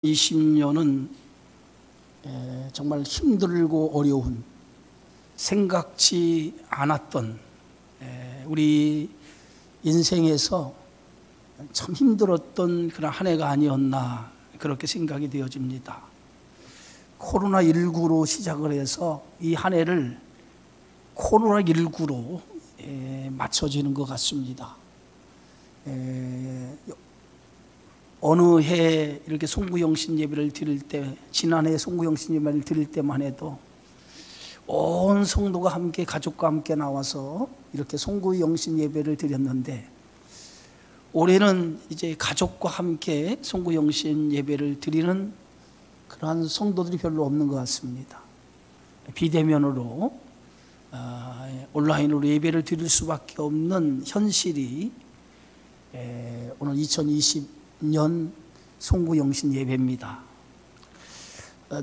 20년은 정말 힘들고 어려운, 생각지 않았던 우리 인생에서 참 힘들었던 그런 한 해가 아니었나, 그렇게 생각이 되어집니다. 코로나19로 시작을 해서 이 한 해를 코로나19로 맞춰지는 것 같습니다. 어느 해 이렇게 송구영신 예배를 드릴 때, 지난해 송구영신 예배를 드릴 때만 해도 온 성도가 함께, 가족과 함께 나와서 이렇게 송구영신 예배를 드렸는데, 올해는 이제 가족과 함께 송구영신 예배를 드리는 그러한 성도들이 별로 없는 것 같습니다. 비대면으로 온라인으로 예배를 드릴 수밖에 없는 현실이 오늘 2020년 송구영신 예배입니다.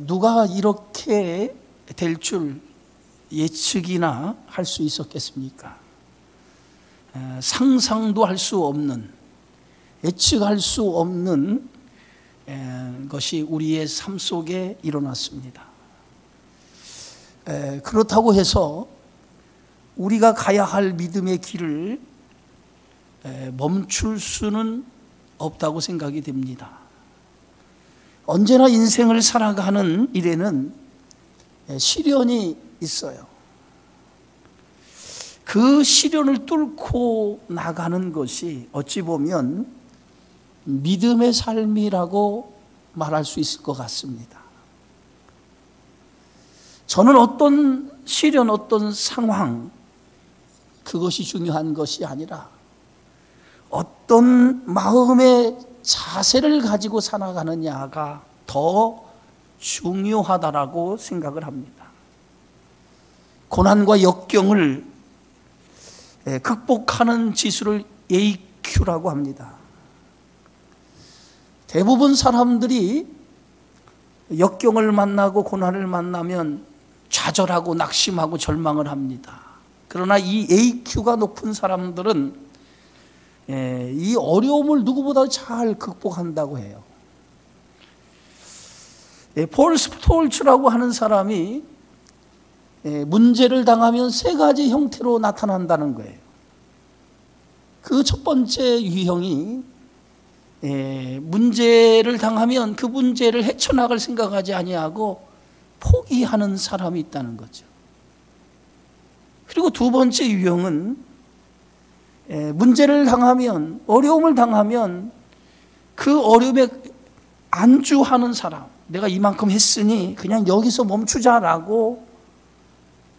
누가 이렇게 될 줄 예측이나 할 수 있었겠습니까? 상상도 할 수 없는, 예측할 수 없는 것이 우리의 삶 속에 일어났습니다. 그렇다고 해서 우리가 가야 할 믿음의 길을 멈출 수는 없다고 생각이 됩니다. 언제나 인생을 살아가는 일에는 시련이 있어요. 그 시련을 뚫고 나가는 것이 어찌 보면 믿음의 삶이라고 말할 수 있을 것 같습니다. 저는 어떤 시련, 어떤 상황, 그것이 중요한 것이 아니라 어떤 마음의 자세를 가지고 살아가느냐가 더 중요하다라고 생각을 합니다. 고난과 역경을 극복하는 지수를 AQ라고 합니다. 대부분 사람들이 역경을 만나고 고난을 만나면 좌절하고 낙심하고 절망을 합니다. 그러나 이 AQ가 높은 사람들은 이 어려움을 누구보다 잘 극복한다고 해요. 폴 스톨츠라고 하는 사람이 문제를 당하면 세 가지 형태로 나타난다는 거예요. 그 첫 번째 유형이 문제를 당하면 그 문제를 헤쳐나갈 생각하지 아니하고 포기하는 사람이 있다는 거죠. 그리고 두 번째 유형은 문제를 당하면, 어려움을 당하면 그 어려움에 안주하는 사람, 내가 이만큼 했으니 그냥 여기서 멈추자라고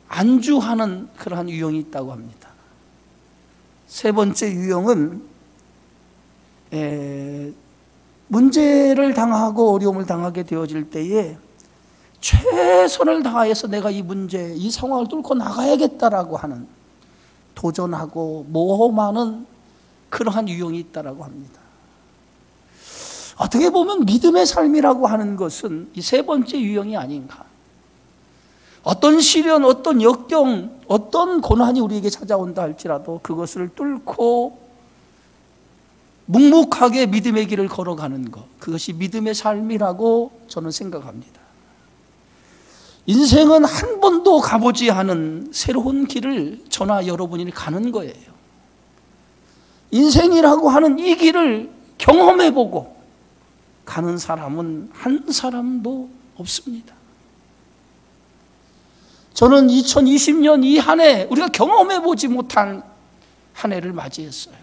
안주하는 그러한 유형이 있다고 합니다. 세 번째 유형은 문제를 당하고 어려움을 당하게 되어질 때에 최선을 다해서 내가 이 문제, 이 상황을 뚫고 나가야겠다라고 하는, 도전하고 모험하는 그러한 유형이 있다라고 합니다. 어떻게 보면 믿음의 삶이라고 하는 것은 이 세 번째 유형이 아닌가. 어떤 시련, 어떤 역경, 어떤 고난이 우리에게 찾아온다 할지라도 그것을 뚫고 묵묵하게 믿음의 길을 걸어가는 것, 그것이 믿음의 삶이라고 저는 생각합니다. 인생은 한 번도 가보지 않은 새로운 길을 저나 여러분이 가는 거예요. 인생이라고 하는 이 길을 경험해보고 가는 사람은 한 사람도 없습니다. 저는 2020년 이 한 해 우리가 경험해보지 못한 한 해를 맞이했어요.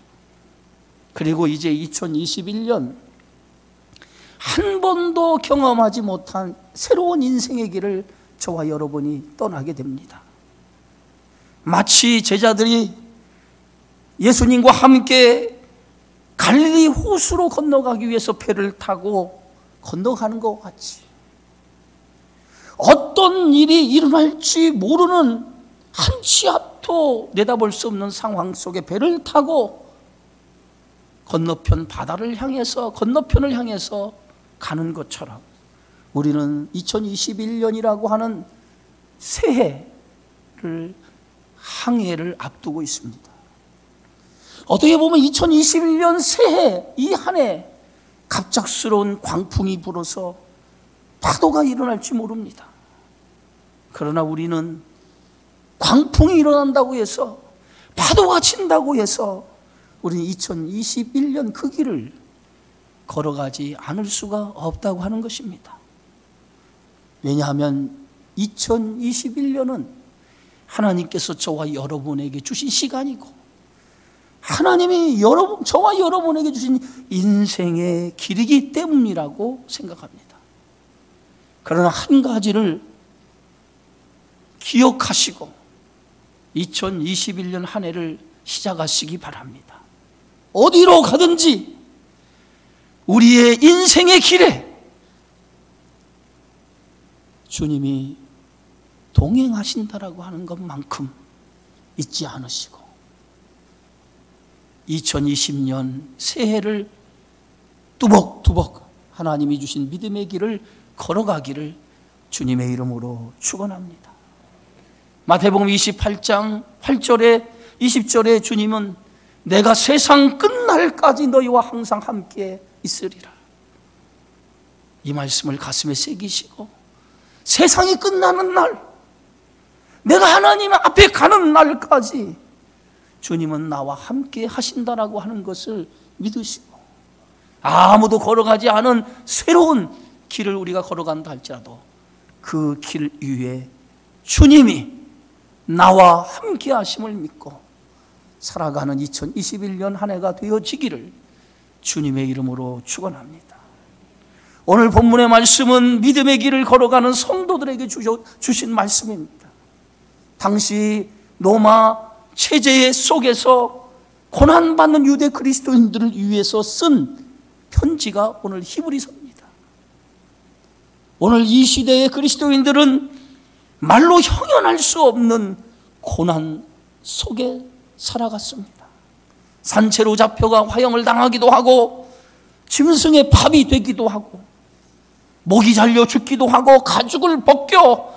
그리고 이제 2021년 한 번도 경험하지 못한 새로운 인생의 길을 저와 여러분이 떠나게 됩니다. 마치 제자들이 예수님과 함께 갈릴리 호수로 건너가기 위해서 배를 타고 건너가는 것 같이, 어떤 일이 일어날지 모르는 한 치 앞도 내다볼 수 없는 상황 속에 배를 타고 건너편 바다를 향해서, 건너편을 향해서 가는 것처럼 우리는 2021년이라고 하는 새해를, 항해를 앞두고 있습니다. 어떻게 보면 2021년 새해, 이 한 해 갑작스러운 광풍이 불어서 파도가 일어날지 모릅니다. 그러나 우리는 광풍이 일어난다고 해서, 파도가 친다고 해서 우리는 2021년 그 길을 걸어가지 않을 수가 없다고 하는 것입니다. 왜냐하면 2021년은 하나님께서 저와 여러분에게 주신 시간이고, 하나님이 저와 여러분에게 주신 인생의 길이기 때문이라고 생각합니다. 그러나 한 가지를 기억하시고 2021년 한 해를 시작하시기 바랍니다. 어디로 가든지 우리의 인생의 길에 주님이 동행하신다라고 하는 것만큼 잊지 않으시고 2020년 새해를 뚜벅뚜벅 하나님이 주신 믿음의 길을 걸어가기를 주님의 이름으로 축원합니다. 마태복음 28장 8절에 20절에 주님은 내가 세상 끝날까지 너희와 항상 함께 있으리라. 이 말씀을 가슴에 새기시고 세상이 끝나는 날, 내가 하나님 앞에 가는 날까지 주님은 나와 함께 하신다라고 하는 것을 믿으시고, 아무도 걸어가지 않은 새로운 길을 우리가 걸어간다 할지라도 그 길 위에 주님이 나와 함께 하심을 믿고 살아가는 2021년 한 해가 되어지기를 주님의 이름으로 축원합니다. 오늘 본문의 말씀은 믿음의 길을 걸어가는 성도들에게 주신 말씀입니다. 당시 로마 체제 속에서 고난받는 유대 그리스도인들을 위해서 쓴 편지가 오늘 히브리서입니다. 오늘 이 시대의 그리스도인들은 말로 형언할 수 없는 고난 속에 살아갔습니다. 산채로 잡혀가 화형을 당하기도 하고, 짐승의 밥이 되기도 하고, 목이 잘려 죽기도 하고, 가죽을 벗겨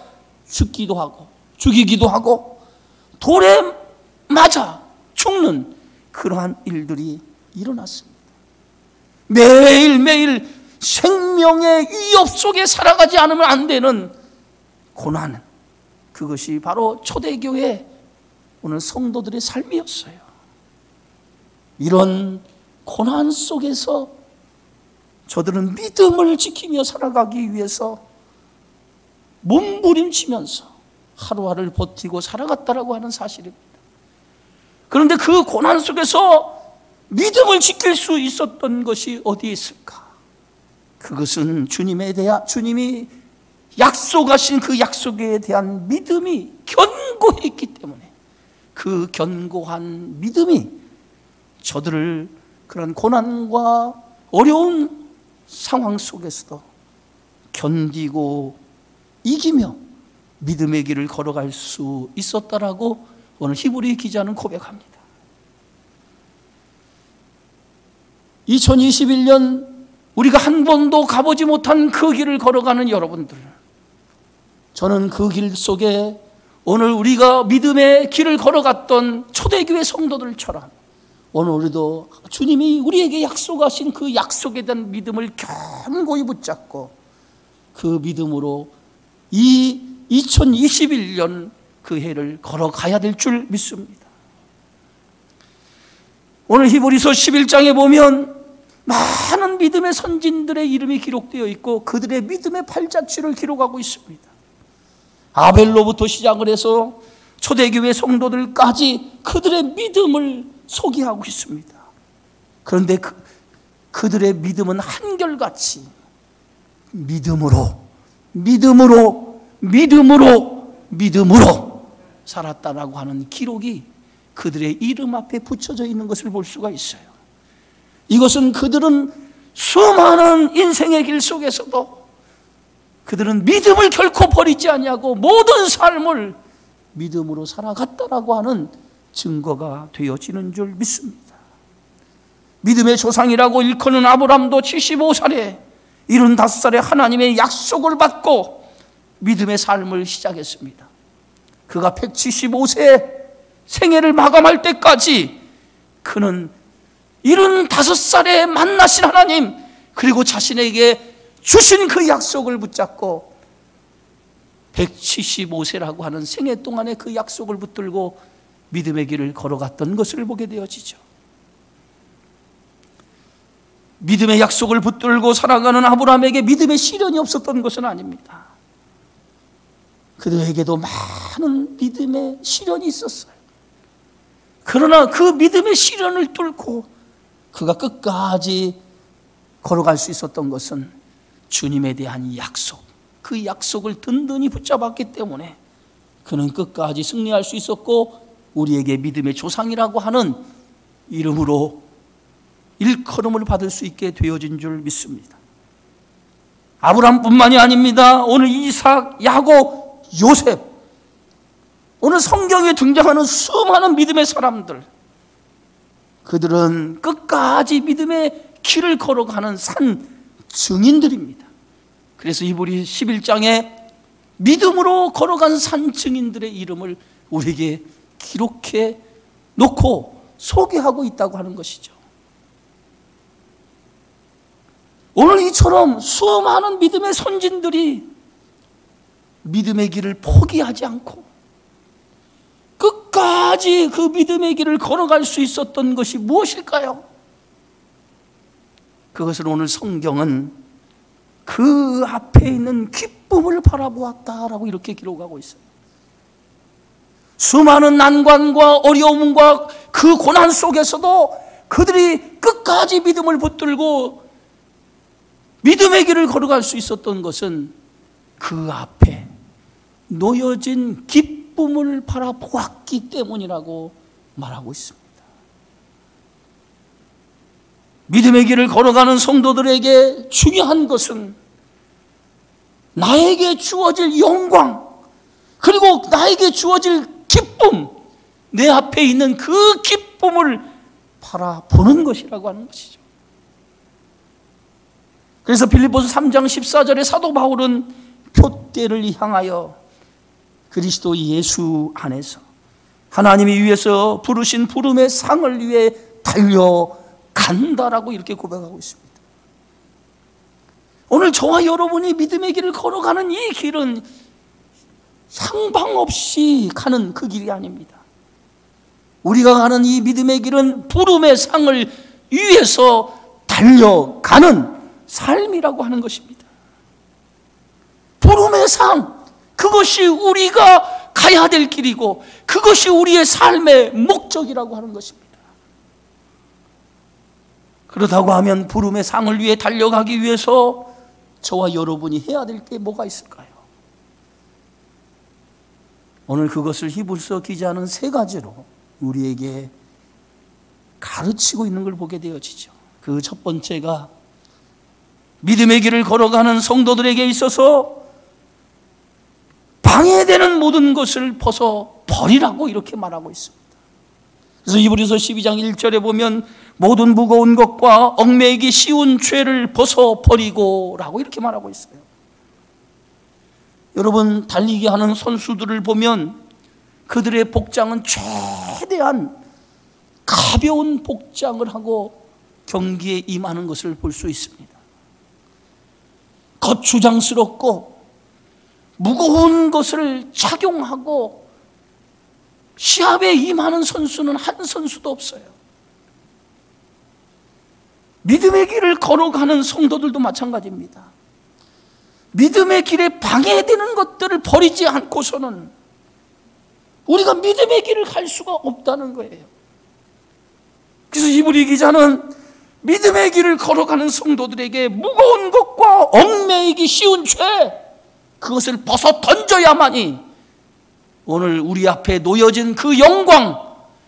죽기도 하고, 죽이기도 하고, 돌에 맞아 죽는 그러한 일들이 일어났습니다. 매일매일 생명의 위협 속에 살아가지 않으면 안 되는 고난, 그것이 바로 초대교회 오늘 성도들의 삶이었어요. 이런 고난 속에서 저들은 믿음을 지키며 살아가기 위해서 몸부림치면서 하루하루를 버티고 살아갔다라고 하는 사실입니다. 그런데 그 고난 속에서 믿음을 지킬 수 있었던 것이 어디에 있을까? 그것은 주님이 약속하신 그 약속에 대한 믿음이 견고했기 때문에, 그 견고한 믿음이 저들을 그런 고난과 어려운 상황 속에서도 견디고 이기며 믿음의 길을 걸어갈 수 있었다라고 오늘 히브리 기자는 고백합니다. 2021년 우리가 한 번도 가보지 못한 그 길을 걸어가는 여러분들, 저는 그 길 속에 오늘 우리가 믿음의 길을 걸어갔던 초대교회 성도들처럼 오늘 우리도 주님이 우리에게 약속하신 그 약속에 대한 믿음을 견고히 붙잡고 그 믿음으로 이 2021년 그 해를 걸어가야 될 줄 믿습니다. 오늘 히브리서 11장에 보면 많은 믿음의 선진들의 이름이 기록되어 있고 그들의 믿음의 발자취를 기록하고 있습니다. 아벨로부터 시작을 해서 초대교회 성도들까지 그들의 믿음을 소개하고 있습니다. 그런데 그들의 믿음은 한결같이 믿음으로 살았다라고 하는 기록이 그들의 이름 앞에 붙여져 있는 것을 볼 수가 있어요. 이것은 그들은 수많은 인생의 길 속에서도 그들은 믿음을 결코 버리지 아니하고 모든 삶을 믿음으로 살아갔다라고 하는 증거가 되어지는 줄 믿습니다. 믿음의 조상이라고 일컫는 아브람도 75살에 75살에 하나님의 약속을 받고 믿음의 삶을 시작했습니다. 그가 175세 생애를 마감할 때까지 그는 75살에 만나신 하나님, 그리고 자신에게 주신 그 약속을 붙잡고 175세라고 하는 생애 동안에 그 약속을 붙들고 믿음의 길을 걸어갔던 것을 보게 되어지죠. 믿음의 약속을 붙들고 살아가는 아브라함에게 믿음의 시련이 없었던 것은 아닙니다. 그들에게도 많은 믿음의 시련이 있었어요. 그러나 그 믿음의 시련을 뚫고 그가 끝까지 걸어갈 수 있었던 것은 주님에 대한 약속, 그 약속을 든든히 붙잡았기 때문에 그는 끝까지 승리할 수 있었고 우리에게 믿음의 조상이라고 하는 이름으로 일컬음을 받을 수 있게 되어진 줄 믿습니다. 아브라함뿐만이 아닙니다. 오늘 이삭, 야곱, 요셉, 오늘 성경에 등장하는 수많은 믿음의 사람들, 그들은 끝까지 믿음의 길을 걸어가는 산 증인들입니다. 그래서 히브리 11장에 믿음으로 걸어간 산 증인들의 이름을 우리에게 기록해 놓고 소개하고 있다고 하는 것이죠. 오늘 이처럼 수많은 믿음의 선진들이 믿음의 길을 포기하지 않고 끝까지 그 믿음의 길을 걸어갈 수 있었던 것이 무엇일까요? 그것을 오늘 성경은 그 앞에 있는 기쁨을 바라보았다라고 이렇게 기록하고 있어요. 수많은 난관과 어려움과 그 고난 속에서도 그들이 끝까지 믿음을 붙들고 믿음의 길을 걸어갈 수 있었던 것은 그 앞에 놓여진 기쁨을 바라보았기 때문이라고 말하고 있습니다. 믿음의 길을 걸어가는 성도들에게 중요한 것은 나에게 주어질 영광, 그리고 나에게 주어질 기쁨, 내 앞에 있는 그 기쁨을 바라보는 것이라고 하는 것이죠. 그래서 빌립보서 3장 14절에 사도 바울은 표대를 향하여 그리스도 예수 안에서 하나님이 위해서 부르신 부름의 상을 위해 달려간다라고 이렇게 고백하고 있습니다. 오늘 저와 여러분이 믿음의 길을 걸어가는 이 길은 향방 없이 가는 그 길이 아닙니다. 우리가 가는 이 믿음의 길은 부름의 상을 위해서 달려가는 삶이라고 하는 것입니다. 부름의 상, 그것이 우리가 가야 될 길이고 그것이 우리의 삶의 목적이라고 하는 것입니다. 그렇다고 하면 부름의 상을 위해 달려가기 위해서 저와 여러분이 해야 될 게 뭐가 있을까요? 오늘 그것을 히브리서 기자는 세 가지로 우리에게 가르치고 있는 걸 보게 되어지죠. 그 첫 번째가 믿음의 길을 걸어가는 성도들에게 있어서 방해되는 모든 것을 벗어 버리라고 이렇게 말하고 있습니다. 그래서 히브리서 12장 1절에 보면 모든 무거운 것과 얽매이기 쉬운 죄를 벗어 버리고 라고 이렇게 말하고 있어요. 여러분, 달리기 하는 선수들을 보면 그들의 복장은 최대한 가벼운 복장을 하고 경기에 임하는 것을 볼 수 있습니다. 거추장스럽고 무거운 것을 착용하고 시합에 임하는 선수는 한 선수도 없어요. 믿음의 길을 걸어가는 성도들도 마찬가지입니다. 믿음의 길에 방해되는 것들을 버리지 않고서는 우리가 믿음의 길을 갈 수가 없다는 거예요. 그래서 히브리 기자는 믿음의 길을 걸어가는 성도들에게 무거운 것과 얽매이기 쉬운 죄, 그것을 벗어 던져야만이 오늘 우리 앞에 놓여진 그 영광,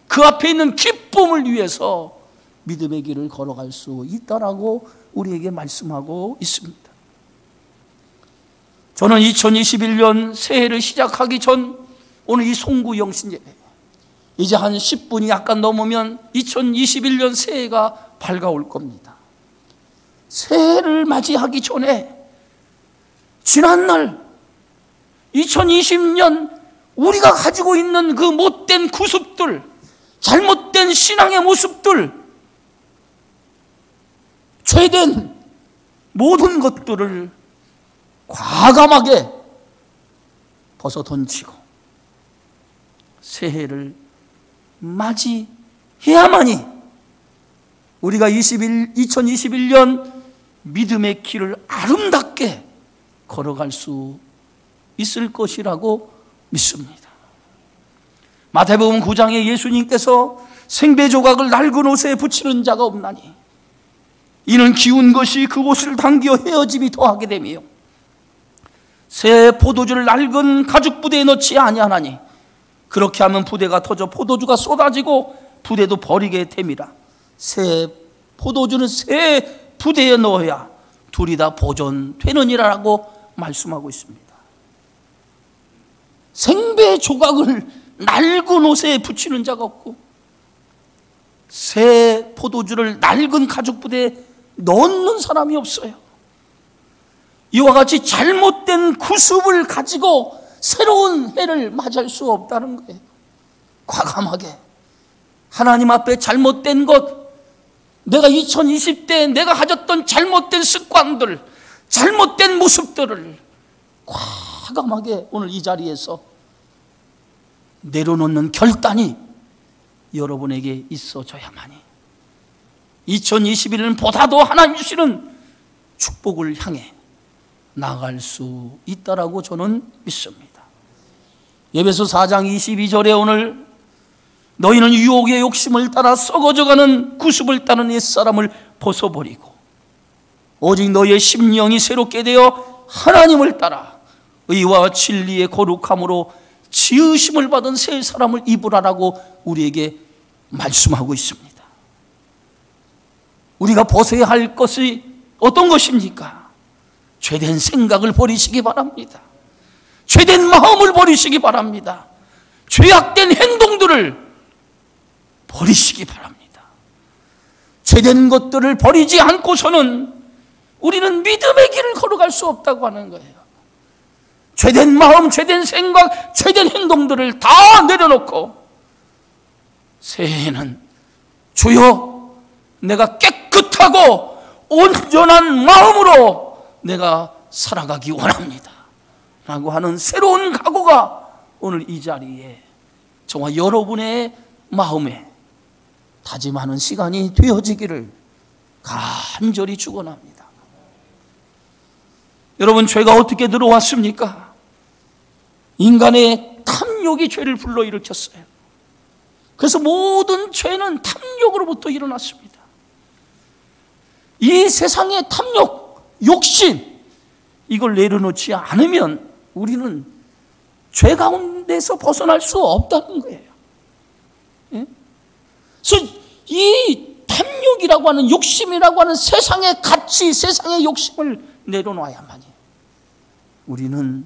그 앞에 있는 기쁨을 위해서 믿음의 길을 걸어갈 수 있다라고 우리에게 말씀하고 있습니다. 저는 2021년 새해를 시작하기 전 오늘 이 송구영신 예배, 이제 한 10분이 약간 넘으면 2021년 새해가 밝아올 겁니다. 새해를 맞이하기 전에 지난날 2020년 우리가 가지고 있는 그 못된 구습들, 잘못된 신앙의 모습들, 죄된 모든 것들을 과감하게 벗어 던지고 새해를 맞이해야만이 우리가 2021년 믿음의 길을 아름답게 걸어갈 수 있을 것이라고 믿습니다. 마태복음 9장에 예수님께서 생배 조각을 낡은 옷에 붙이는 자가 없나니 이는 기운 것이 그 옷을 당겨 헤어짐이 더하게 되며 새 포도주를 낡은 가죽 부대에 넣지 아니하나니 그렇게 하면 부대가 터져 포도주가 쏟아지고 부대도 버리게 됨이라. 새 포도주는 새 부대에 넣어야 둘이 다 보존되느니라라고 말씀하고 있습니다. 생배 조각을 낡은 옷에 붙이는 자가 없고 새 포도주를 낡은 가죽 부대에 넣는 사람이 없어요. 이와 같이 잘못된 구습을 가지고 새로운 해를 맞이할 수 없다는 거예요. 과감하게 하나님 앞에 잘못된 것, 내가 2020대 내가 가졌던 잘못된 습관들, 잘못된 모습들을 과감하게 오늘 이 자리에서 내려놓는 결단이 여러분에게 있어져야만이 2021년 보다도 하나님 주시는 축복을 향해 나아갈 수 있다라고 저는 믿습니다. 에베소 4장 22절에 오늘 너희는 유혹의 욕심을 따라 썩어져가는 구습을 따는 옛사람을 벗어버리고 오직 너희의 심령이 새롭게 되어 하나님을 따라 의와 진리의 거룩함으로 지으심을 받은 새 사람을 입으라라고 우리에게 말씀하고 있습니다. 우리가 벗어야 할 것이 어떤 것입니까? 죄된 생각을 버리시기 바랍니다. 죄된 마음을 버리시기 바랍니다. 죄악된 행동들을 버리시기 바랍니다. 죄된 것들을 버리지 않고서는 우리는 믿음의 길을 걸어갈 수 없다고 하는 거예요. 죄된 마음, 죄된 생각, 죄된 행동들을 다 내려놓고 새해에는 주여 내가 깨끗하고 온전한 마음으로 내가 살아가기 원합니다 라고 하는 새로운 각오가 오늘 이 자리에 저와 여러분의 마음에 다짐하는 시간이 되어지기를 간절히 축원합니다. 여러분, 죄가 어떻게 들어왔습니까? 인간의 탐욕이 죄를 불러일으켰어요. 그래서 모든 죄는 탐욕으로부터 일어났습니다. 이 세상의 탐욕, 욕심, 이걸 내려놓지 않으면 우리는 죄 가운데서 벗어날 수 없다는 거예요. 예? 그래서 이 탐욕이라고 하는, 욕심이라고 하는 세상의 가치, 세상의 욕심을 내려놔야만이 우리는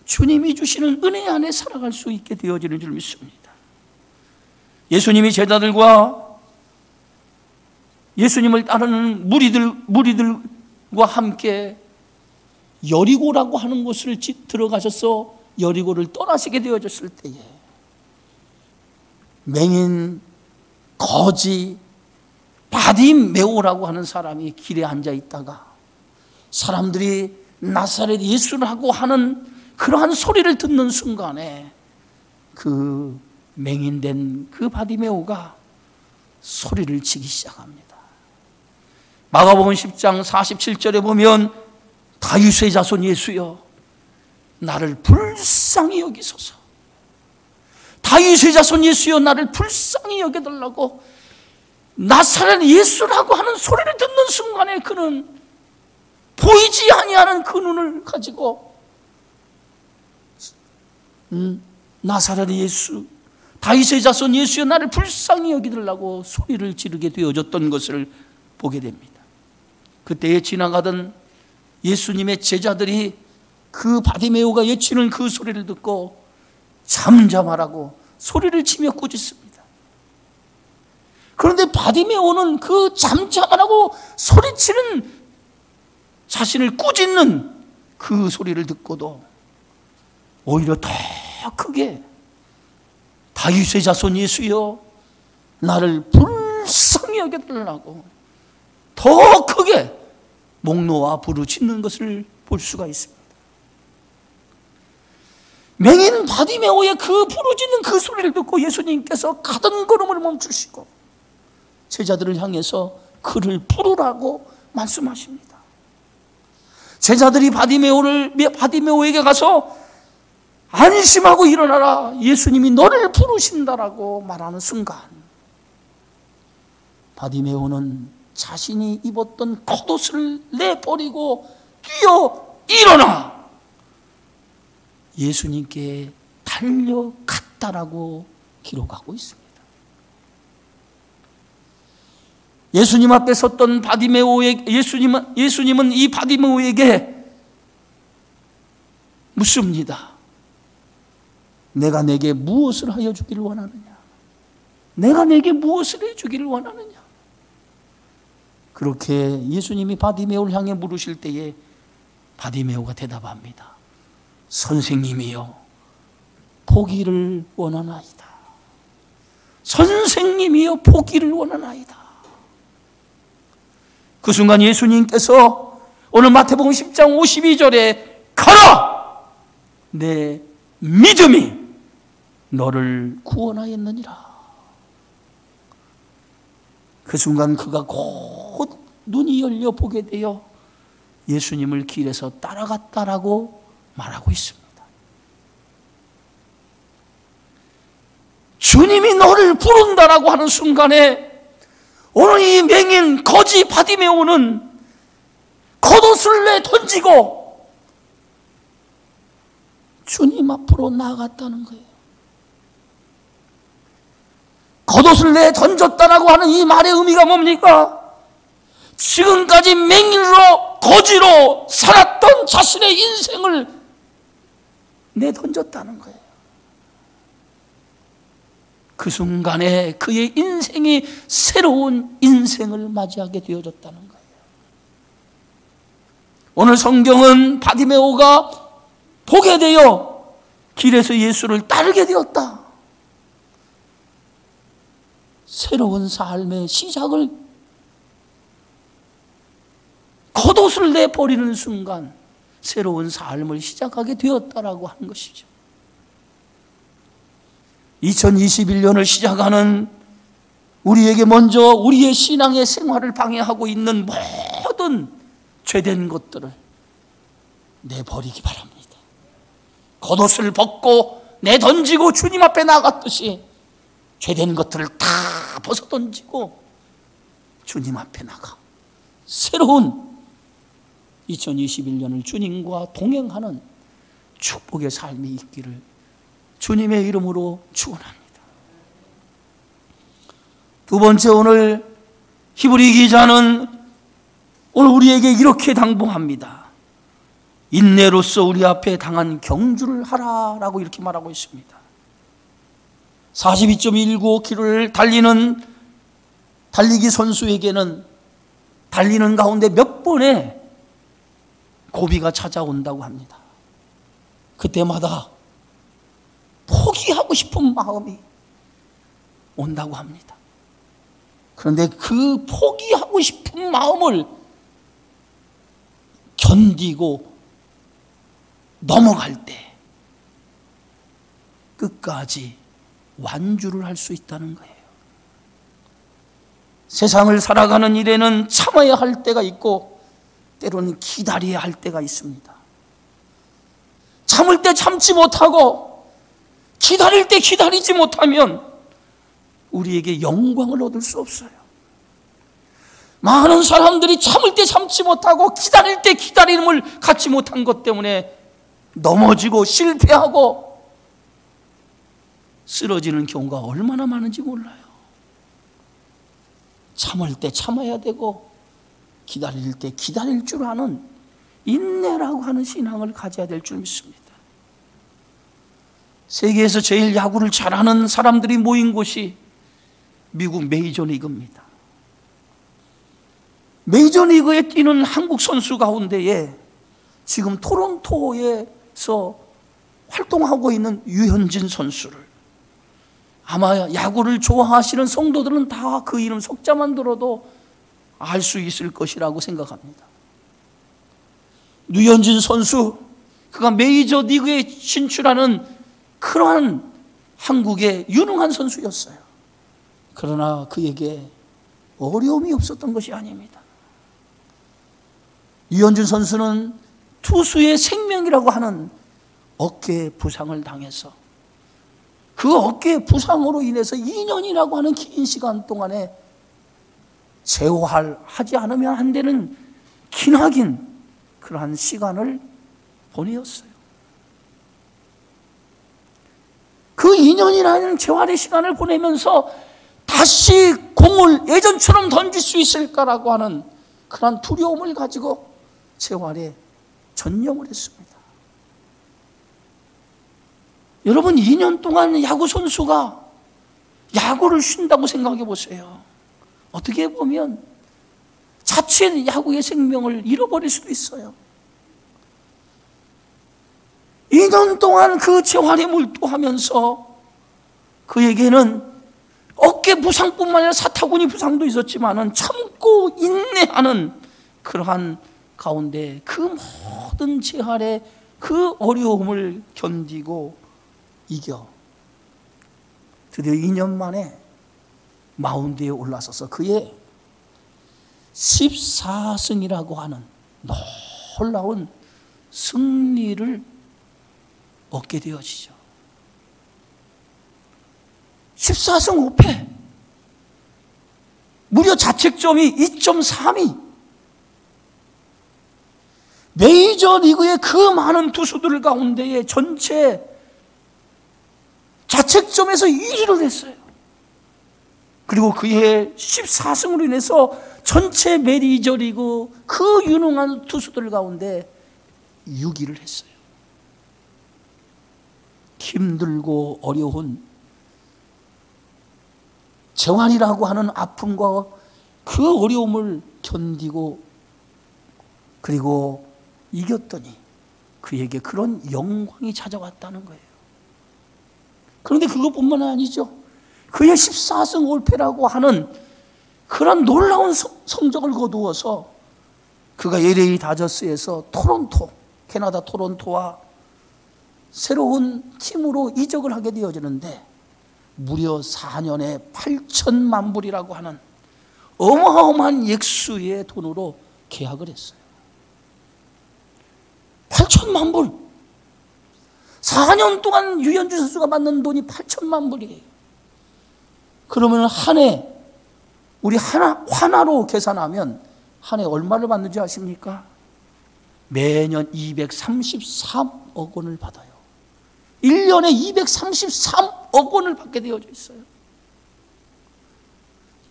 주님이 주시는 은혜 안에 살아갈 수 있게 되어지는 줄 믿습니다. 예수님이 제자들과 예수님을 따르는 무리들과 함께 여리고라고 하는 곳을 들어가셔서 여리고를 떠나시게 되어졌을 때에 맹인, 거지, 바디메오라고 하는 사람이 길에 앉아 있다가 사람들이 나사렛 예수라고 하는 그러한 소리를 듣는 순간에 그 맹인된 그 바디메오가 소리를 치기 시작합니다. 마가복음 10장 47절에 보면 다윗의 자손 예수여 나를 불쌍히 여기소서, 다윗의 자손 예수여 나를 불쌍히 여겨달라고 나사렛 예수라고 하는 소리를 듣는 순간에 그는 보이지 아니하는 그 눈을 가지고 나사렛 예수, 다윗의 자손 예수여 나를 불쌍히 여기달라고 소리를 지르게 되어졌던 것을 보게 됩니다. 그때에 지나가던 예수님의 제자들이 그 바디메오가 외치는 그 소리를 듣고 잠잠하라고 소리를 치며 꾸짖습니다. 그런데 바디메오는 그 잠잠하라고 소리치는 자신을 꾸짖는 그 소리를 듣고도 오히려 더 크게 다윗의 자손 예수여 나를 불쌍히 여겨달라고 더 크게 목 놓아 부르짖는 것을 볼 수가 있습니다. 맹인 바디메오의 그 부르짖는 그 소리를 듣고 예수님께서 가던 걸음을 멈추시고 제자들을 향해서 그를 부르라고 말씀하십니다. 제자들이 바디메오에게 가서 안심하고 일어나라, 예수님이 너를 부르신다라고 말하는 순간 바디메오는 자신이 입었던 겉옷을 내버리고 뛰어 일어나 예수님께 달려갔다라고 기록하고 있습니다. 예수님 앞에 섰던 예수님은 이 바디메오에게 묻습니다. 내가 내게 무엇을 하여 주기를 원하느냐? 내가 내게 무엇을 해 주기를 원하느냐? 그렇게 예수님이 바디메오를 향해 물으실 때에 바디메오가 대답합니다. 선생님이여, 보기를 원하나이다. 선생님이여, 보기를 원하나이다. 그 순간 예수님께서 오늘 마태복음 10장 52절에 가라! 내 믿음이 너를 구원하였느니라. 그 순간 그가 곧 눈이 열려 보게 되어 예수님을 길에서 따라갔다라고 말하고 있습니다. 주님이 너를 부른다라고 하는 순간에 오늘 이 맹인 거지 바디메오는 겉옷을 내던지고 주님 앞으로 나아갔다는 거예요. 겉옷을 내던졌다라고 하는 이 말의 의미가 뭡니까? 지금까지 맹인으로 거지로 살았던 자신의 인생을 내던졌다는 거예요. 그 순간에 그의 인생이 새로운 인생을 맞이하게 되어졌다는 거예요. 오늘 성경은 바디메오가 보게 되어 길에서 예수를 따르게 되었다. 새로운 삶의 시작을 겉옷을 내버리는 순간 새로운 삶을 시작하게 되었다라고 하는 것이죠. 2021년을 시작하는 우리에게 먼저 우리의 신앙의 생활을 방해하고 있는 모든 죄된 것들을 내버리기 바랍니다. 겉옷을 벗고 내던지고 주님 앞에 나갔듯이 죄된 것들을 다 벗어던지고 주님 앞에 나가 새로운 2021년을 주님과 동행하는 축복의 삶이 있기를 주님의 이름으로 축원합니다. 두 번째, 오늘 히브리 기자는 오늘 우리에게 이렇게 당부합니다. 인내로서 우리 앞에 당한 경주를 하라라고 이렇게 말하고 있습니다. 42.195km를 달리는 달리기 선수에게는 달리는 가운데 몇 번의 고비가 찾아온다고 합니다. 그때마다 포기하고 싶은 마음이 온다고 합니다. 그런데 그 포기하고 싶은 마음을 견디고 넘어갈 때 끝까지 완주를 할 수 있다는 거예요. 세상을 살아가는 일에는 참아야 할 때가 있고 때로는 기다려야 할 때가 있습니다. 참을 때 참지 못하고 기다릴 때 기다리지 못하면 우리에게 영광을 얻을 수 없어요. 많은 사람들이 참을 때 참지 못하고 기다릴 때 기다림을 갖지 못한 것 때문에 넘어지고 실패하고 쓰러지는 경우가 얼마나 많은지 몰라요. 참을 때 참아야 되고 기다릴 때 기다릴 줄 아는 인내라고 하는 신앙을 가져야 될 줄 믿습니다. 세계에서 제일 야구를 잘하는 사람들이 모인 곳이 미국 메이저리그입니다. 메이저리그에 뛰는 한국 선수 가운데에 지금 토론토에서 활동하고 있는 유현진 선수를, 아마 야구를 좋아하시는 성도들은 다 그 이름 석자만 들어도 알 수 있을 것이라고 생각합니다. 류현진 선수, 그가 메이저 리그에 진출하는 그러한 한국의 유능한 선수였어요. 그러나 그에게 어려움이 없었던 것이 아닙니다. 류현진 선수는 투수의 생명이라고 하는 어깨 부상을 당해서 그 어깨 부상으로 인해서 2년이라고 하는 긴 시간 동안에 재활하지 않으면 안 되는 기나긴 그러한 시간을 보내었어요. 그 2년이라는 재활의 시간을 보내면서 다시 공을 예전처럼 던질 수 있을까라고 하는 그런 두려움을 가지고 재활에 전념을 했습니다. 여러분, 2년 동안 야구 선수가 야구를 쉰다고 생각해 보세요. 어떻게 보면 자칫 야구의 생명을 잃어버릴 수도 있어요. 2년 동안 그 재활에 몰두하면서 그에게는 어깨 부상뿐만 아니라 사타구니 부상도 있었지만은 참고 인내하는 그러한 가운데 그 모든 재활의 그 어려움을 견디고 이겨 드디어 2년 만에 마운드에 올라서서 그의 14승이라고 하는 놀라운 승리를 얻게 되어지죠. 14승 5패, 무려 자책점이 2.32. 메이저리그의 그 많은 투수들 가운데에 전체 자책점에서 1위를 했어요. 그리고 그의 14승으로 인해서 전체 메이저리그 그 유능한 투수들 가운데 6위를 했어요. 힘들고 어려운 재활이라고 하는 아픔과 그 어려움을 견디고 그리고 이겼더니 그에게 그런 영광이 찾아왔다는 거예요. 그런데 그것뿐만 아니죠. 그의 14승 5패라고 하는 그런 놀라운 성적을 거두어서 그가 LA 다저스에서 토론토, 캐나다 토론토와 새로운 팀으로 이적을 하게 되어지는데 무려 4년에 8천만 불이라고 하는 어마어마한 액수의 돈으로 계약을 했어요. 8천만 불. 4년 동안 류현진 선수가 받는 돈이 8천만 불이에요. 그러면 한 해, 우리 환화로 계산하면 한 해 얼마를 받는지 아십니까? 매년 233억 원을 받아요. 1년에 233억 원을 받게 되어져 있어요.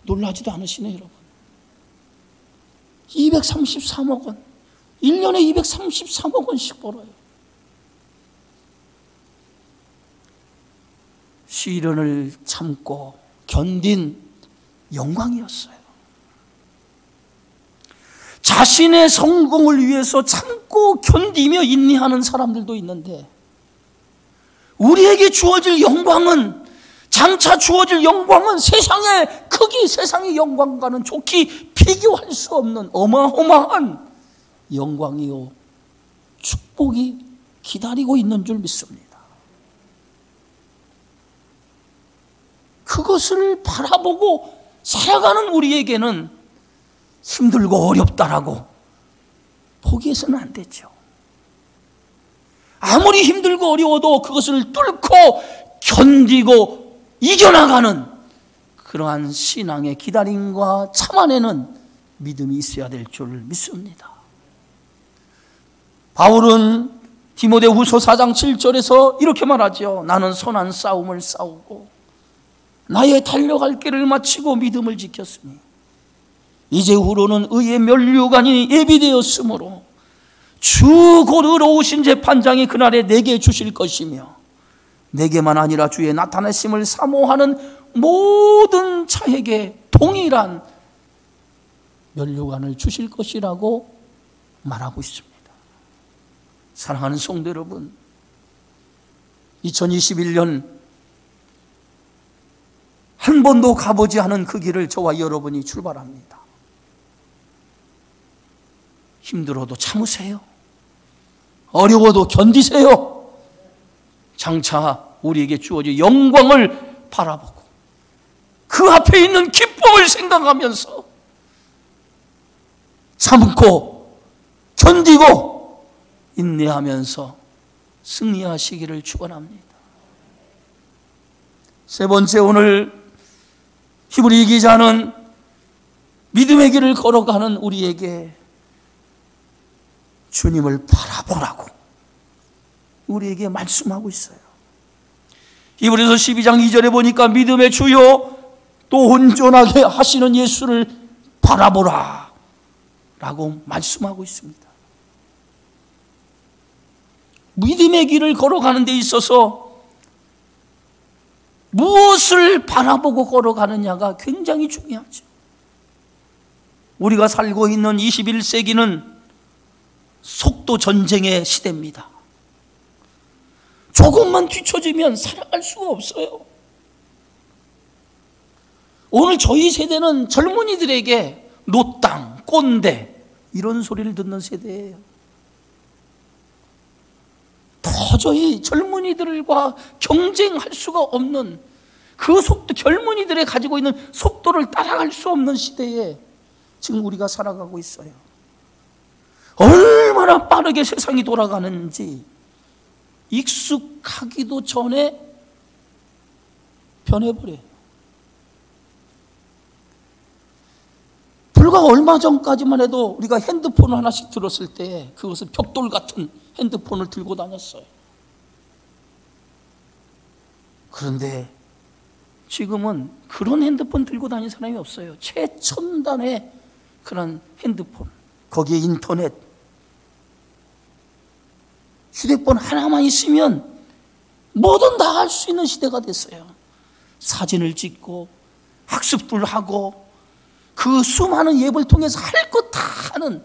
놀라지도 않으시네요, 여러분. 233억 원. 1년에 233억 원씩 벌어요. 시련을 참고 견딘 영광이었어요. 자신의 성공을 위해서 참고 견디며 인내하는 사람들도 있는데 우리에게 주어질 영광은, 장차 주어질 영광은 세상의 크기, 세상의 영광과는 좋게 비교할 수 없는 어마어마한 영광이요 축복이 기다리고 있는 줄 믿습니다. 그것을 바라보고 살아가는 우리에게는 힘들고 어렵다라고 포기해서는 안 되죠. 아무리 힘들고 어려워도 그것을 뚫고 견디고 이겨나가는 그러한 신앙의 기다림과 참아내는 믿음이 있어야 될 줄 믿습니다. 바울은 디모데후서 4장 7절에서 이렇게 말하죠. 나는 선한 싸움을 싸우고 나의 달려갈 길을 마치고 믿음을 지켰으니 이제후로는 의의 면류관이 예비되었으므로 주 곧 의로우신 재판장이 그날에 내게 주실 것이며 내게만 아니라 주의 나타나심을 사모하는 모든 자에게 동일한 면류관을 주실 것이라고 말하고 있습니다. 사랑하는 성도 여러분, 2021년 한 번도 가보지 않은 그 길을 저와 여러분이 출발합니다. 힘들어도 참으세요. 어려워도 견디세요. 장차 우리에게 주어질 영광을 바라보고 그 앞에 있는 기쁨을 생각하면서 참고 견디고 인내하면서 승리하시기를 축원합니다. 세 번째, 오늘 히브리 기자는 믿음의 길을 걸어가는 우리에게 주님을 바라보라고 우리에게 말씀하고 있어요. 히브리서 12장 2절에 보니까 믿음의 주요 또 온전하게 하시는 예수를 바라보라 라고 말씀하고 있습니다. 믿음의 길을 걸어가는 데 있어서 무엇을 바라보고 걸어가느냐가 굉장히 중요하죠. 우리가 살고 있는 21세기는 속도 전쟁의 시대입니다. 조금만 뒤처지면 살아갈 수가 없어요. 오늘 저희 세대는 젊은이들에게 노땅, 꼰대 이런 소리를 듣는 세대예요. 도저히 젊은이들과 경쟁할 수가 없는 그 속도, 젊은이들이 가지고 있는 속도를 따라갈 수 없는 시대에 지금 우리가 살아가고 있어요. 얼마나 빠르게 세상이 돌아가는지 익숙하기도 전에 변해버려요. 불과 얼마 전까지만 해도 우리가 핸드폰을 하나씩 들었을 때 그것은 벽돌 같은 핸드폰을 들고 다녔어요. 그런데 지금은 그런 핸드폰 들고 다니는 사람이 없어요. 최첨단의 그런 핸드폰, 거기에 인터넷, 휴대폰 하나만 있으면 뭐든 다 할 수 있는 시대가 됐어요. 사진을 찍고 학습을 하고 그 수많은 앱을 통해서 할 것 다 하는,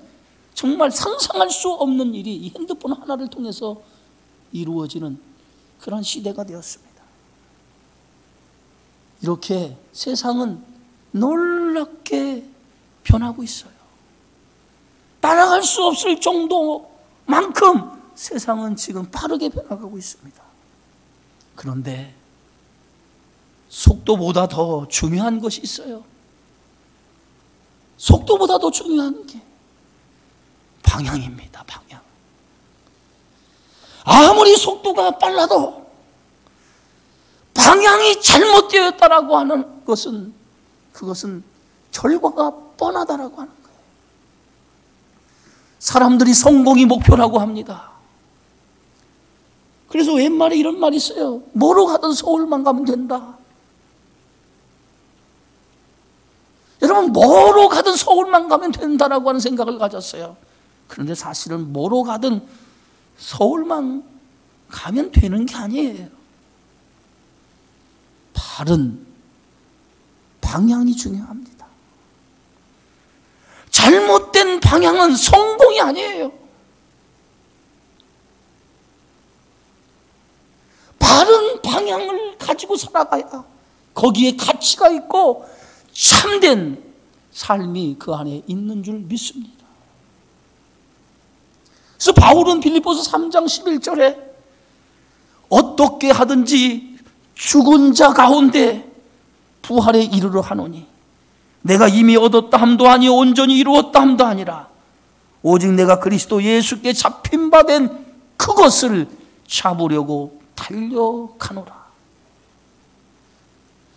정말 상상할 수 없는 일이 이 핸드폰 하나를 통해서 이루어지는 그런 시대가 되었습니다. 이렇게 세상은 놀랍게 변하고 있어요. 따라갈 수 없을 정도만큼 세상은 지금 빠르게 변화가고 있습니다. 그런데 속도보다 더 중요한 것이 있어요. 속도보다 더 중요한 게 방향입니다. 방향. 아무리 속도가 빨라도 방향이 잘못되었다라고 하는 것은, 그것은 결과가 뻔하다라고 하는 거예요. 사람들이 성공이 목표라고 합니다. 그래서 옛말에 이런 말이 있어요. 뭐로 가든 서울만 가면 된다. 여러분, 뭐로 가든 서울만 가면 된다라고 하는 생각을 가졌어요. 그런데 사실은 뭐로 가든 서울만 가면 되는 게 아니에요. 바른 방향이 중요합니다. 잘못된 방향은 성공이 아니에요. 바른 방향을 가지고 살아가야 거기에 가치가 있고 참된 삶이 그 안에 있는 줄 믿습니다. 그래서 바울은 빌립보서 3장 11절에 어떻게 하든지 죽은 자 가운데 부활에 이르러 하노니 내가 이미 얻었다 함도 아니요 온전히 이루었다 함도 아니라 오직 내가 그리스도 예수께 잡힌 바 된 그것을 잡으려고 달려가노라.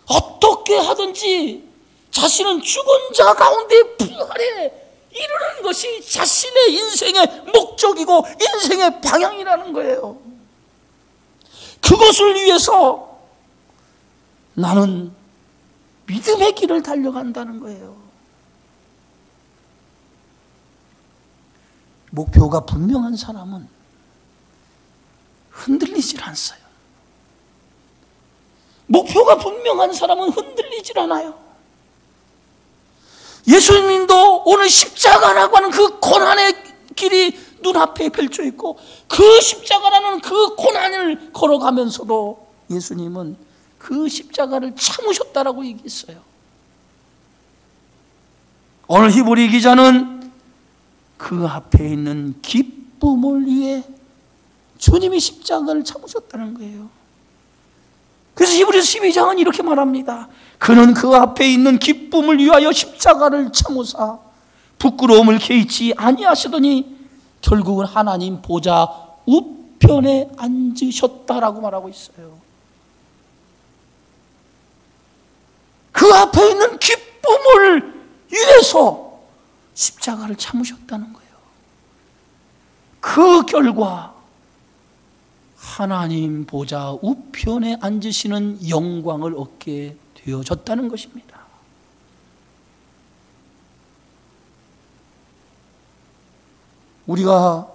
어떻게 하든지 자신은 죽은 자 가운데 부활에 이루는 것이 자신의 인생의 목적이고 인생의 방향이라는 거예요. 그것을 위해서 나는 믿음의 길을 달려간다는 거예요. 목표가 분명한 사람은 흔들리질 않아요. 목표가 분명한 사람은 흔들리질 않아요. 예수님도 오늘 십자가라고 하는 그 고난의 길이 눈앞에 펼쳐 있고 그 십자가라는 그 고난을 걸어가면서도 예수님은 그 십자가를 참으셨다라고 얘기했어요. 오늘 히브리 기자는 그 앞에 있는 기쁨을 위해 주님이 십자가를 참으셨다는 거예요. 그래서 히브리서 12장은 이렇게 말합니다. 그는 그 앞에 있는 기쁨을 위하여 십자가를 참으사 부끄러움을 개의치 아니하시더니 결국은 하나님 보좌 우편에 앉으셨다라고 말하고 있어요. 그 앞에 있는 기쁨을 위해서 십자가를 참으셨다는 거예요. 그 결과 하나님 보좌 우편에 앉으시는 영광을 얻게 되어졌다는 것입니다. 우리가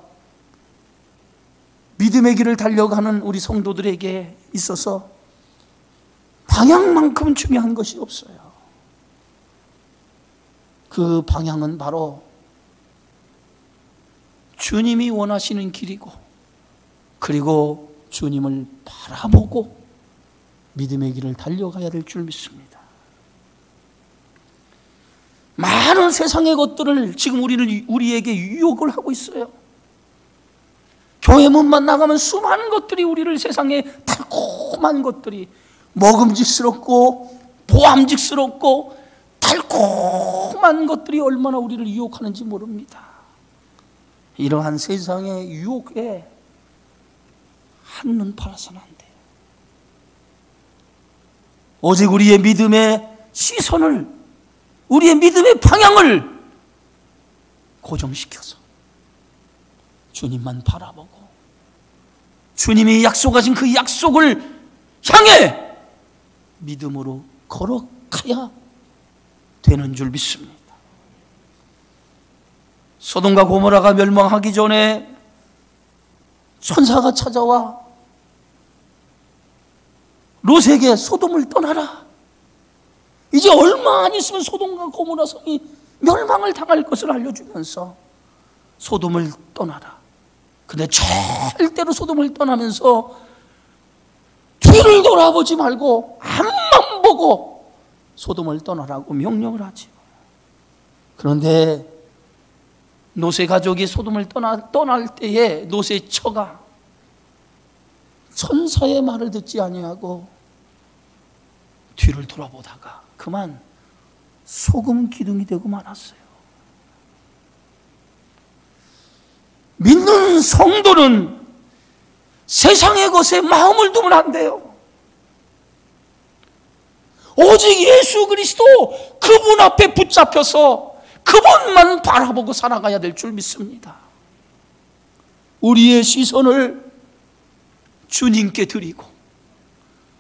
믿음의 길을 달려가는 우리 성도들에게 있어서 방향만큼 중요한 것이 없어요. 그 방향은 바로 주님이 원하시는 길이고, 그리고 주님을 바라보고 믿음의 길을 달려가야 될 줄 믿습니다. 많은 세상의 것들을 지금 우리에게 유혹을 하고 있어요. 교회 문만 나가면 수많은 것들이 우리를, 세상에 달콤한 것들이, 먹음직스럽고 보암직스럽고 달콤한 것들이 얼마나 우리를 유혹하는지 모릅니다. 이러한 세상의 유혹에 한눈 팔아서는 안 돼요. 오직 우리의 믿음의 시선을, 우리의 믿음의 방향을 고정시켜서 주님만 바라보고 주님이 약속하신 그 약속을 향해 믿음으로 걸어가야 되는 줄 믿습니다. 소돔과 고모라가 멸망하기 전에 천사가 찾아와 롯에게 소돔을 떠나라, 이제 얼마 안 있으면 소돔과 고모라 성이 멸망을 당할 것을 알려주면서 소돔을 떠나라. 근데 절대로 소돔을 떠나면서 뒤를 돌아보지 말고 앞만 보고 소돔을 떠나라고 명령을 하죠. 그런데 롯의 가족이 소돔을 떠날 때에 롯의 처가 천사의 말을 듣지 아니하고 뒤를 돌아보다가 그만 소금 기둥이 되고 말았어요. 믿는 성도는 세상의 것에 마음을 두면 안 돼요. 오직 예수 그리스도 그분 앞에 붙잡혀서 그분만 바라보고 살아가야 될 줄 믿습니다. 우리의 시선을 주님께 드리고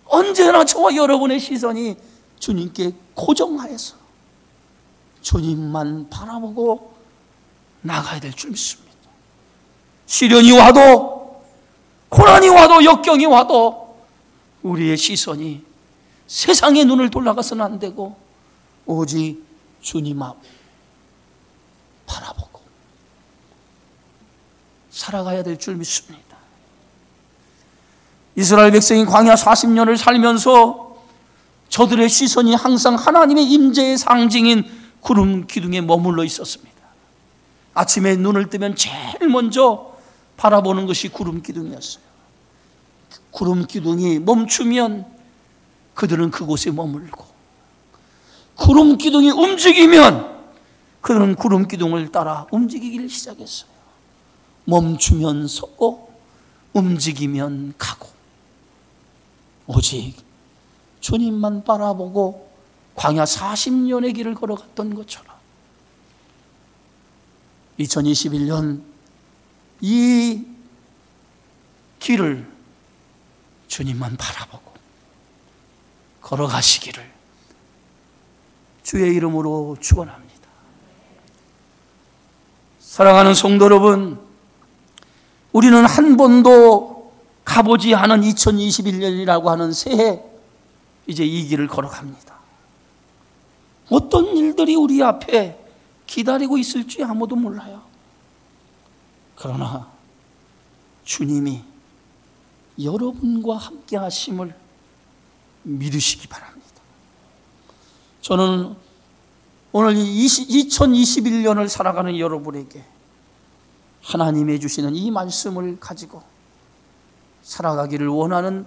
언제나 저와 여러분의 시선이 주님께 고정하여서 주님만 바라보고 나가야 될 줄 믿습니다. 시련이 와도, 고난이 와도, 역경이 와도 우리의 시선이 세상의 눈을 돌아가서는 안 되고 오직 주님 앞 바라보고 살아가야 될 줄 믿습니다. 이스라엘 백성이 광야 40년을 살면서 저들의 시선이 항상 하나님의 임재의 상징인 구름 기둥에 머물러 있었습니다. 아침에 눈을 뜨면 제일 먼저 바라보는 것이 구름 기둥이었어요. 구름 기둥이 멈추면 그들은 그곳에 머물고, 구름 기둥이 움직이면 그들은 구름 기둥을 따라 움직이기를 시작했어요. 멈추면 서고 움직이면 가고, 오직 주님만 바라보고 광야 40년의 길을 걸어갔던 것처럼 2021년 이 길을 주님만 바라보고 걸어가시기를 주의 이름으로 축원합니다. 사랑하는 성도 여러분, 우리는 한 번도 가보지 않은 2021년이라고 하는 새해, 이제 이 길을 걸어갑니다. 어떤 일들이 우리 앞에 기다리고 있을지 아무도 몰라요. 그러나 주님이 여러분과 함께 하심을 믿으시기 바랍니다. 저는 오늘 2021년을 살아가는 여러분에게 하나님이 주시는 이 말씀을 가지고 살아가기를 원하는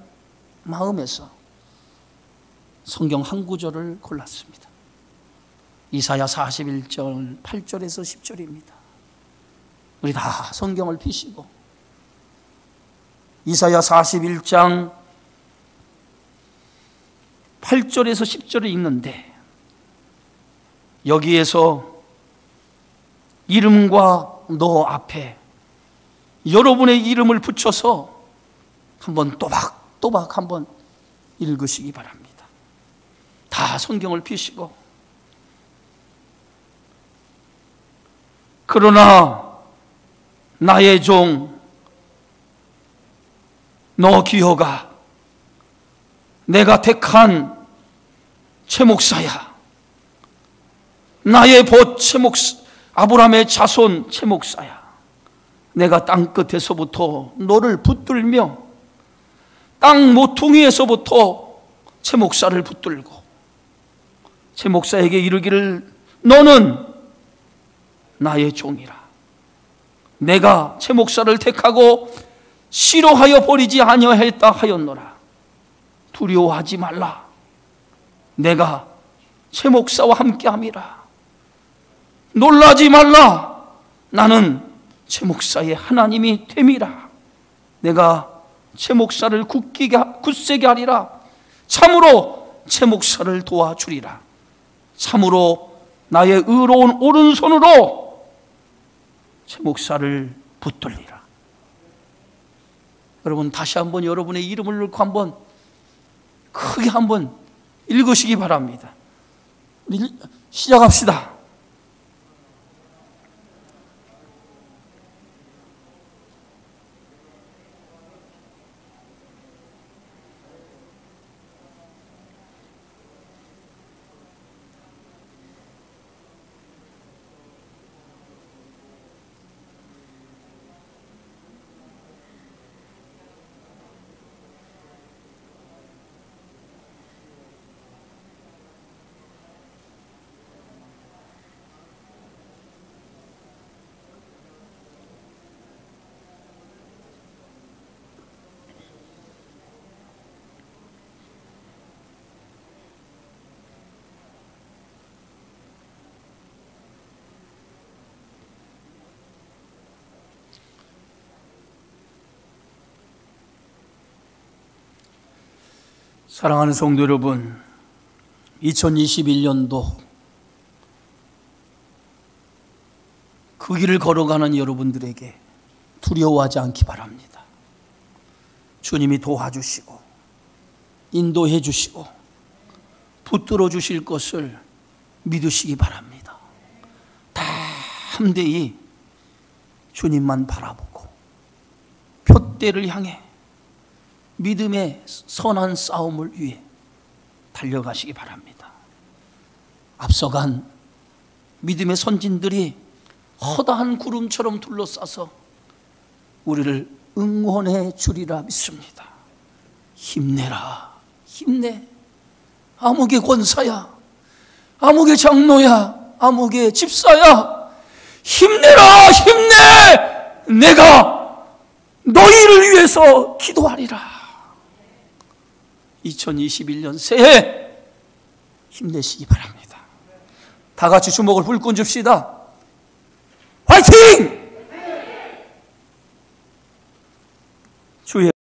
마음에서 성경 한 구절을 골랐습니다. 이사야 41절 8절에서 10절입니다. 우리 다 성경을 펴시고 이사야 41장 8절에서 10절을 읽는데, 여기에서 이름과 너 앞에 여러분의 이름을 붙여서 한번 또박또박 한번 읽으시기 바랍니다. 다 성경을 펴시고. 그러나 나의 종 너 기어가 내가 택한 최 목사야. 나의 벗 최 목사, 아브라함의 자손 최 목사야. 내가 땅 끝에서부터 너를 붙들며 땅 모퉁이에서부터 최 목사를 붙들고 최 목사에게 이르기를 너는 나의 종이라. 내가 최 목사를 택하고 싫어하여 버리지 아니하였다 하였노라. 두려워하지 말라. 내가 최 목사와 함께함이라. 놀라지 말라. 나는 최 목사의 하나님이 됨이라. 내가 최 목사를 굳세게 하리라. 참으로 최 목사를 도와주리라. 참으로 나의 의로운 오른손으로 최 목사를 붙들리라. 여러분, 다시 한번 여러분의 이름을 넣고 한번 크게 한번 읽으시기 바랍니다. 우리 시작합시다. 사랑하는 성도 여러분, 2021년도 그 길을 걸어가는 여러분들에게 두려워하지 않기 바랍니다. 주님이 도와주시고 인도해 주시고 붙들어 주실 것을 믿으시기 바랍니다. 다 함대히 주님만 바라보고 표대를 향해 믿음의 선한 싸움을 위해 달려가시기 바랍니다. 앞서간 믿음의 선진들이 허다한 구름처럼 둘러싸서 우리를 응원해 주리라 믿습니다. 힘내라, 힘내. 아무개 권사야, 아무개 장로야, 아무개 집사야, 힘내라, 힘내. 내가 너희를 위해서 기도하리라. 2021년 새해 힘내시기 바랍니다. 다 같이 주먹을 불끈 줍시다. 화이팅!